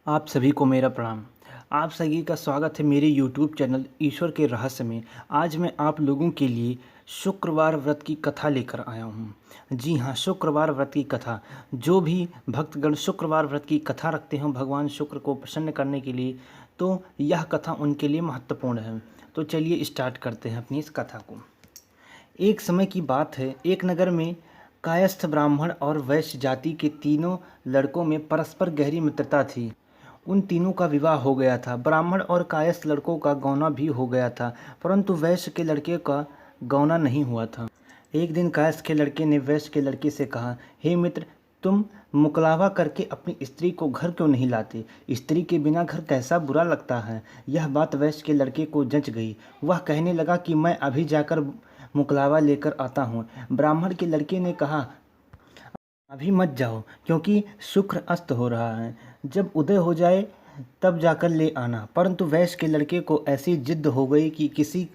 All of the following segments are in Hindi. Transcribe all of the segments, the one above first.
आप सभी को मेरा प्रणाम। आप सभी का स्वागत है मेरे यूट्यूब चैनल ईश्वर के रहस्य में। आज मैं आप लोगों के लिए शुक्रवार व्रत की कथा लेकर आया हूँ। जी हाँ, शुक्रवार व्रत की कथा। जो भी भक्तगण शुक्रवार व्रत की कथा रखते हैं भगवान शुक्र को प्रसन्न करने के लिए, तो यह कथा उनके लिए महत्वपूर्ण है। तो चलिए स्टार्ट करते हैं अपनी इस कथा को। एक समय की बात है, एक नगर में कायस्थ ब्राह्मण और वैश्य जाति के तीनों लड़कों में परस्पर गहरी मित्रता थी। उन तीनों का विवाह हो गया था। ब्राह्मण और कायस्थ लड़कों का गौना भी हो गया था, परंतु वैश्य के लड़के का गौना नहीं हुआ था। एक दिन कायस्थ के लड़के ने वैश्य के लड़के से कहा, हे मित्र, तुम मुकलावा करके अपनी स्त्री को घर क्यों नहीं लाते? स्त्री के बिना घर कैसा बुरा लगता है। यह बात वैश्य के लड़के को जंच गई। वह कहने लगा कि मैं अभी जाकर मुकलावा लेकर आता हूँ। ब्राह्मण के लड़के ने कहा, अभी मत जाओ, क्योंकि शुक्र अस्त हो रहा है। जब उदय हो जाए तब जाकर ले आना। परंतु वैश्य के लड़के को ऐसी जिद्द हो गई कि किसी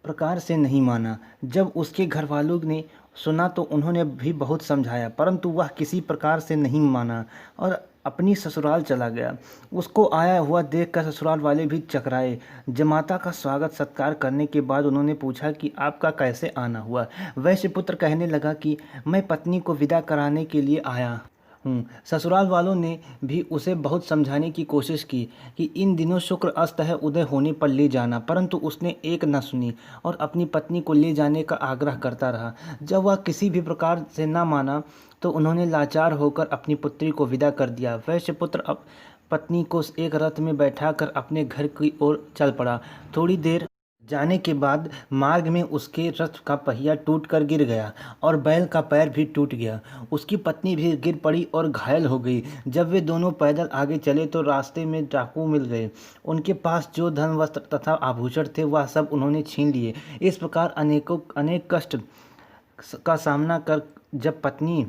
प्रकार से नहीं माना। जब उसके घर वालों ने सुना तो उन्होंने भी बहुत समझाया, परंतु वह किसी प्रकार से नहीं माना और अपनी ससुराल चला गया। उसको आया हुआ देखकर ससुराल वाले भी चकराए। जमाता का स्वागत सत्कार करने के बाद उन्होंने पूछा कि आपका कैसे आना हुआ? वैश्य पुत्र कहने लगा कि मैं पत्नी को विदा कराने के लिए आया हूँ। ससुराल वालों ने भी उसे बहुत समझाने की कोशिश की कि इन दिनों शुक्र अस्त है, उदय होने पर ले जाना, परंतु उसने एक न सुनी और अपनी पत्नी को ले जाने का आग्रह करता रहा। जब वह किसी भी प्रकार से न माना तो उन्होंने लाचार होकर अपनी पुत्री को विदा कर दिया। वैश्य पुत्र अब पत्नी को एक रथ में बैठाकर अपने घर की ओर चल पड़ा। थोड़ी देर जाने के बाद मार्ग में उसके रथ का पहिया टूटकर गिर गया और बैल का पैर भी टूट गया। उसकी पत्नी भी गिर पड़ी और घायल हो गई। जब वे दोनों पैदल आगे चले तो रास्ते में डाकू मिल गए। उनके पास जो धन वस्त्र तथा आभूषण थे वह सब उन्होंने छीन लिए। इस प्रकार अनेक कष्ट का सामना कर जब पत्नी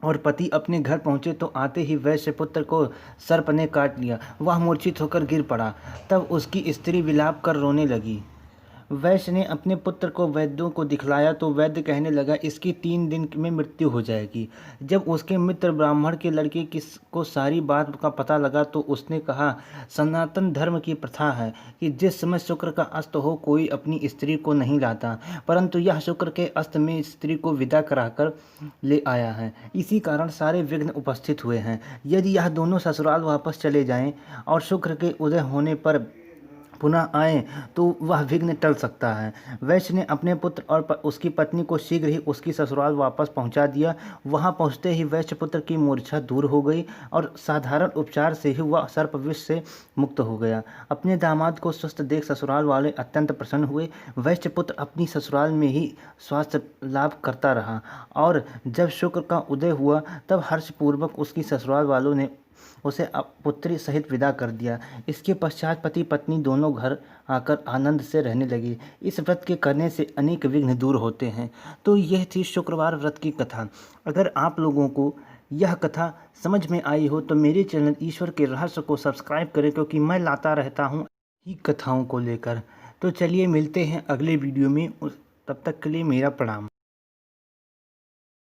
और पति अपने घर पहुंचे तो आते ही वैश्य पुत्र को सर्प ने काट लिया। वह मूर्छित होकर गिर पड़ा। तब उसकी स्त्री विलाप कर रोने लगी। वैश्य ने अपने पुत्र को वैद्यों को दिखलाया तो वैद्य कहने लगा, इसकी 3 दिन में मृत्यु हो जाएगी। जब उसके मित्र ब्राह्मण के लड़के को सारी बात का पता लगा तो उसने कहा, सनातन धर्म की प्रथा है कि जिस समय शुक्र का अस्त हो कोई अपनी स्त्री को नहीं लाता, परंतु यह शुक्र के अस्त में स्त्री को विदा कराकर ले आया है। इसी कारण सारे विघ्न उपस्थित हुए हैं। यदि यह दोनों ससुराल वापस चले जाएं और शुक्र के उदय होने पर पुनः आए तो वह विघ्न टल सकता है। वैश्य ने अपने पुत्र और उसकी पत्नी को शीघ्र ही उसकी ससुराल वापस पहुंचा दिया। वहां पहुंचते ही वैश्य पुत्र की मूर्छा दूर हो गई और साधारण उपचार से ही वह सर्प विष से मुक्त हो गया। अपने दामाद को स्वस्थ देख ससुराल वाले अत्यंत प्रसन्न हुए। वैश्य पुत्र अपनी ससुराल में ही स्वास्थ्य लाभ करता रहा और जब शुक्र का उदय हुआ तब हर्षपूर्वक उसकी ससुराल वालों ने उसे पुत्री सहित विदा कर दिया। इसके पश्चात पति पत्नी दोनों घर आकर आनंद से रहने लगे। इस व्रत के करने से अनेक विघ्न दूर होते हैं। तो यह थी शुक्रवार व्रत की कथा। अगर आप लोगों को यह कथा समझ में आई हो तो मेरे चैनल ईश्वर के रहस्य को सब्सक्राइब करें, क्योंकि मैं लाता रहता हूँ ही कथाओं को लेकर। तो चलिए मिलते हैं अगले वीडियो में। तब तक के लिए मेरा प्रणाम।